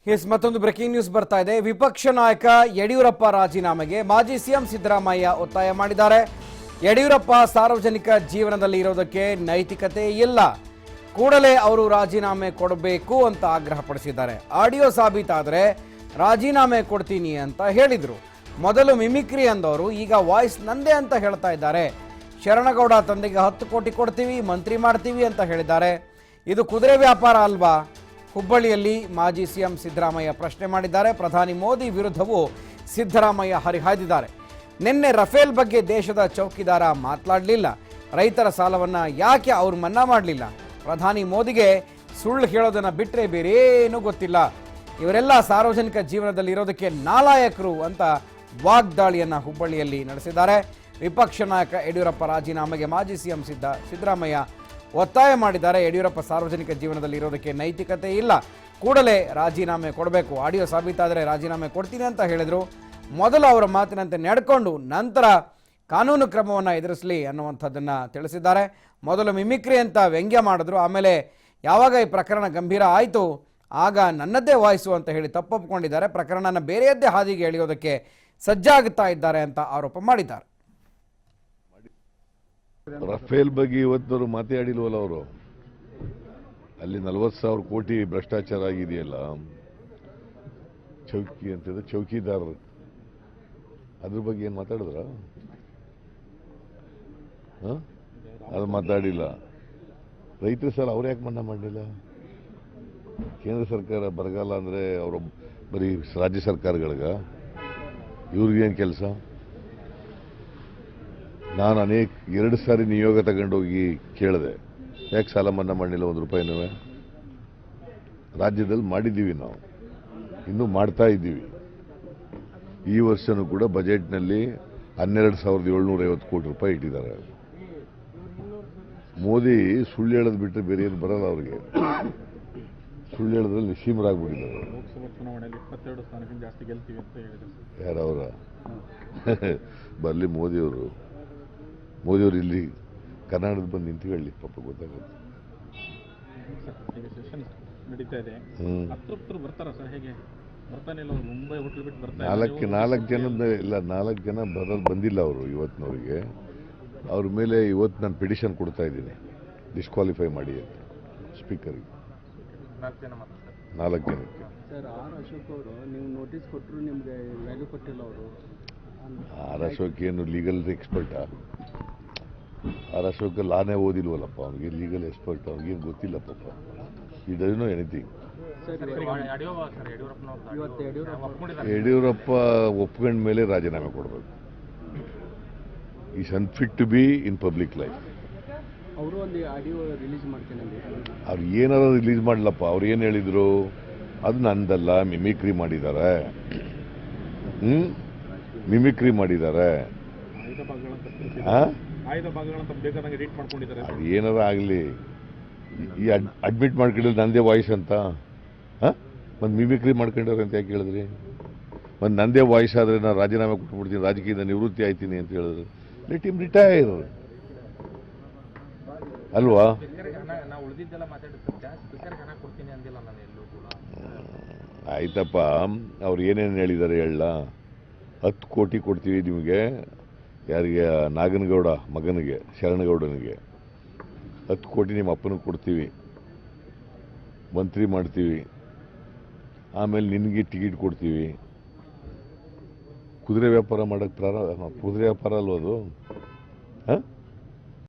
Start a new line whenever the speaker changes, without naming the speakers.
ಮತ್ತೊಂದು breaking news ಬರ್ತಾ ಇದೆ. ವಿಪಕ್ಷ ನಾಯಕ ಯಡಿಯೂರಪ್ಪ ರಾಜೀನಾಮೆಗೆ ಮಾಜಿ ಸಿಎಂ ಸಿದ್ದರಾಮಯ್ಯ ಒತ್ತಾಯ ಮಾಡಿದ್ದಾರೆ. ಯಡಿಯೂರಪ್ಪ ಸಾರ್ವಜನಿಕ ಜೀವನದಲ್ಲಿ ಇರೋದಕ್ಕೆ ನೈತಿಕತೆ ಇಲ್ಲ, ಕೂಡಲೇ ಅವರು ರಾಜೀನಾಮೆ ಕೊಡಬೇಕು ಅಂತ ಆಗ್ರಹಪಡಿಸಿದ್ದಾರೆ. ಆಡಿಯೋ ಸಾಬೀತಾದರೆ ರಾಜೀನಾಮೆ ಕೊಡ್ತೀನಿ ಅಂತ ಹೇಳಿದರು. ಮೊದಲು ಮಿಮಿಕ್ರಿ ಅಂದವರು ಈಗ ವಾಯ್ಸ್ ನಂದೇ ಅಂತ ಹೇಳ್ತಾ ಇದ್ದಾರೆ. ಶರಣಗೌಡ ತಂದೆಗೆ 10 ಕೋಟಿ ಕೊಡ್ತೀವಿ, ಮಂತ್ರಿ ಮಾಡ್ತೀವಿ ಅಂತ ಹೇಳಿದ್ದಾರೆ. ಇದು ಕುದುರೆ ವ್ಯಾಪಾರ ಅಲ್ವಾ? ಹುಬ್ಬಳ್ಳಿಯಲ್ಲಿ ಮಾಜಿ ಸಿಎಂ ಸಿದ್ದರಾಮಯ್ಯ ಪ್ರಶ್ನೆ ಮಾಡಿದ್ದಾರೆ. ಪ್ರಧಾನಿ ಮೋದಿ ವಿರುದ್ಧವೂ ಸಿದ್ದರಾಮಯ್ಯ ಹರಿಹಾಯ್ದಿದ್ದಾರೆ. ನಿನ್ನೆ ರಫೇಲ್ ಬಗ್ಗೆ ದೇಶದ ಚೌಕಿದಾರ ಮಾತನಾಡಲಿಲ್ಲ. ರೈತರ ಸಾಲವನ್ನು ಯಾಕೆ ಅವರು ಮನ್ನಾ ಮಾಡಲಿಲ್ಲ? ಪ್ರಧಾನಿ ಮೋದಿಗೆ ಸುಳ್ಳು ಹೇಳೋದನ್ನು ಬಿಟ್ಟರೆ ಬೇರೇನೂ ಗೊತ್ತಿಲ್ಲ. ಇವರೆಲ್ಲ ಸಾರ್ವಜನಿಕ ಜೀವನದಲ್ಲಿ ಇರೋದಕ್ಕೆ ನಾಲಾಯಕರು ಅಂತ ವಾಗ್ದಾಳಿಯನ್ನು ಹುಬ್ಬಳ್ಳಿಯಲ್ಲಿ ನಡೆಸಿದ್ದಾರೆ. ವಿಪಕ್ಷ ನಾಯಕ ಯಡಿಯೂರಪ್ಪ ರಾಜೀನಾಮೆಗೆ ಮಾಜಿ ಸಿಎಂ ಸಿದ್ದರಾಮಯ್ಯ ಒತ್ತಾಯ ಮಾಡಿದ್ದಾರೆ. ಯಡಿಯೂರಪ್ಪ ಸಾರ್ವಜನಿಕ ಜೀವನದಲ್ಲಿ ಇರೋದಕ್ಕೆ ನೈತಿಕತೆ ಇಲ್ಲ, ಕೂಡಲೇ ರಾಜೀನಾಮೆ ಕೊಡಬೇಕು. ಆಡಿಯೋ ಸಾಬೀತಾದರೆ ರಾಜೀನಾಮೆ ಕೊಡ್ತೀನಿ ಅಂತ ಹೇಳಿದರು. ಮೊದಲು ಅವರ ಮಾತಿನಂತೆ ನಡ್ಕೊಂಡು ನಂತರ ಕಾನೂನು ಕ್ರಮವನ್ನು ಎದುರಿಸಲಿ ಅನ್ನುವಂಥದ್ದನ್ನು ತಿಳಿಸಿದ್ದಾರೆ. ಮೊದಲು ಮಿಮಿಕ್ರಿ ಅಂತ ವ್ಯಂಗ್ಯ ಮಾಡಿದ್ರು, ಆಮೇಲೆ ಯಾವಾಗ ಈ ಪ್ರಕರಣ ಗಂಭೀರ ಆಯಿತು ಆಗ ನನ್ನದ್ದೇ ವಾಯ್ಸು ಅಂತ ಹೇಳಿ ತಪ್ಪೊಪ್ಪಿಕೊಂಡಿದ್ದಾರೆ. ಪ್ರಕರಣನ ಬೇರೆಯದ್ದೇ ಹಾದಿಗೆ ಎಳೆಯೋದಕ್ಕೆ ಸಜ್ಜಾಗುತ್ತಾ ಇದ್ದಾರೆ ಅಂತ ಆರೋಪ ಮಾಡಿದ್ದಾರೆ.
ರಫೇಲ್ ಬಗ್ಗೆ ಇವತ್ತವರು ಮಾತಾಡಿಲ್ವಲ್ಲ. ಅವರು ಅಲ್ಲಿ 40,000 ಕೋಟಿ ಭ್ರಷ್ಟಾಚಾರ ಆಗಿದೆಯಲ್ಲ, ಚೌಕಿ ಅಂತಿದೆ, ಚೌಕಿದಾರರು, ಅದ್ರ ಬಗ್ಗೆ ಏನು ಮಾತಾಡಿದ್ರ? ಅದು ಮಾತಾಡಿಲ್ಲ. ರೈತರ ಸಾಲ ಅವ್ರು ಯಾಕೆ ಮನ್ನಾ ಮಾಡಲಿಲ್ಲ? ಕೇಂದ್ರ ಸರ್ಕಾರ ಬರಗಾಲ ಅಂದರೆ ಅವರು ಬರೀ ರಾಜ್ಯ ಸರ್ಕಾರಗಳಿಗೆ ಇವ್ರಿಗೇನು ಕೆಲಸ? ನಾನು 2 ಸಾರಿ ನಿಯೋಗ ತಗೊಂಡೋಗಿ ಕೇಳಿದೆ, ಯಾಕೆ ಸಾಲ ಮನ್ನಾ ಮಾಡಲಿಲ್ಲ 1 ರೂಪಾಯಿನೂ? ರಾಜ್ಯದಲ್ಲಿ ಮಾಡಿದ್ದೀವಿ, ನಾವು ಇನ್ನೂ ಮಾಡ್ತಾ ಇದ್ದೀವಿ. ಈ ವರ್ಷನೂ ಕೂಡ ಬಜೆಟ್ನಲ್ಲಿ 12,750 ಕೋಟಿ ರೂಪಾಯಿ ಇಟ್ಟಿದ್ದಾರೆ. ಮೋದಿ ಸುಳ್ಳು ಹೇಳೋದು ಬಿಟ್ಟರೆ ಬೇರೆ ಏನು ಬರಲ್ಲ ಅವ್ರಿಗೆ. ಸುಳ್ಳು ಹೇಳೋದ್ರಲ್ಲಿ ನಿಶ್ಚೀಮರಾಗ್ಬಿಟ್ಟಿದ್ದಾರೆ.
ಲೋಕಸಭಾ ಚುನಾವಣೆಯಲ್ಲಿ 22 ಸ್ಥಾನಕ್ಕಿಂತ ಜಾಸ್ತಿ ಗೆಲ್ತೀವಿ ಅಂತ ಹೇಳಿದ್ರು.
ಯಾರವರ ಬರಲಿ ಮೋದಿಯವರು ಇಲ್ಲಿ ಕರ್ನಾಟಕದ ಬಂದು ನಿಂತು ಹೇಳಿ, ಪಾಪ ಗೊತ್ತಾಗುತ್ತೆ.
ಈಗ ಸೆಷನ್ ನಡೀತಾ ಇದೆ, ಅತೃಪ್ತರು ಬರ್ತಾರ ಸರ್? ಹೇಗೆ ಬರ್ತಾನೆ ಇಲ್ಲ? ಮುಂಬೈ ಹೋಟೆಲ್ ಬಿಟ್ಟು ಬರ್ತಾರೆ.
4 ಜನ ಬಂದಿಲ್ಲ ಅವರು ಇವತ್ತಿನವರಿಗೆ. ಅವ್ರ ಮೇಲೆ ಇವತ್ತು ನಾನು ಪಿಟಿಷನ್ ಕೊಡ್ತಾ ಇದ್ದೀನಿ, ಡಿಸ್ಕ್ವಾಲಿಫೈ ಮಾಡಿ ಅಂತ ಸ್ಪೀಕರ್ಗೆ. 4 ಜನಕ್ಕೆ
ಸರ್. ಆರ್ ಅಶೋಕ್ ಅವರು ನೀವು ನೋಟಿಸ್ ಕೊಟ್ಟರು, ನಿಮಗೆ ವ್ಯಾಲ್ಯೂ ಕೊಟ್ಟಿಲ್ಲ ಅವರು.
ಆರ್ ಅಶೋಕ್ ಏನು ಲೀಗಲ್ ಎಕ್ಸ್ಪರ್ಟಾ? ಆರ್ ಅಶೋಕ್ ಲಾನೇ ಓದಿಲ್ವಲ್ಲಪ್ಪ, ಅವ್ನಿಗೆ ಲೀಗಲ್ ಎಕ್ಸ್ಪರ್ಟ್, ಅವ್ನಿಗೇನು ಗೊತ್ತಿಲ್ಲ ಪಾಪ. He does know anything. Yediyurappa ಒಪ್ಕೊಂಡ ಮೇಲೆ ರಾಜೀನಾಮೆ ಕೊಡಬೇಕು. Is unfit to be in public life.
ಅವರು ಒಂದು ಆಡಿಯೋ ರಿಲೀಸ್ ಮಾಡ್ತೇನೆ.
ಅವ್ರು ಏನಾರು ರಿಲೀಸ್ ಮಾಡಲಪ್ಪ. ಅವ್ರು ಏನು ಹೇಳಿದ್ರು? ಅದು ನಂದಲ್ಲ, ಮಿಮಿಕ್ರಿ ಮಾಡಿದ್ದಾರೆ. ಮಿಮಿಕ್ರಿ ಮಾಡಿದ್ದಾರೆ. ಅದು ಏನಾರ ಆಗಲಿ, ಈ ಅಡ್ಮಿಟ್ ಮಾಡ್ಕೊಂಡಿದ್ದು ನಂದೇ ವಾಯ್ಸ್ ಅಂತ, ಒಂದು ಮಿಮಿಕ್ರಿ ಮಾಡ್ಕೊಂಡವ್ರೆ ಅಂತ ಯಾಕೆ ಹೇಳಿದ್ರಿ? ಒಂದು ನಂದೇ ವಾಯ್ಸ್ ಆದರೆ ನಾನು ರಾಜೀನಾಮೆ ಕೊಟ್ಬಿಡ್ತೀನಿ, ರಾಜಕೀಯದಿಂದ ನಿವೃತ್ತಿ ಆಯ್ತೀನಿ ಅಂತ ಹೇಳಿದ್ರು. ಲೆಟ್ ಹಿಮ್ ರಿಟೈರ್ ಅಲ್ವಾ? ಆಯ್ತಪ್ಪ, ಅವ್ರು ಏನೇನು ಹೇಳಿದ್ದಾರೆ ಹೇಳ. 10 ಕೋಟಿ ಕೊಡ್ತೀವಿ ನಿಮಗೆ, ಯಾರಿಗೆ? ನಾಗನಗೌಡ ಮಗನಿಗೆ, ಶರಣಗೌಡನಿಗೆ 10 ಕೋಟಿ ನಿಮ್ಮ ಅಪ್ಪನಿಗೆ ಕೊಡ್ತೀವಿ, ಮಂತ್ರಿ ಮಾಡ್ತೀವಿ, ಆಮೇಲೆ ನಿನಗೆ ಟಿಕೆಟ್ ಕೊಡ್ತೀವಿ. ಕುದುರೆ ವ್ಯಾಪಾರ ಮಾಡೋಕ್ಕೆ ಕುದುರೆ ವ್ಯಾಪಾರ ಅಲ್ವ ಅದು?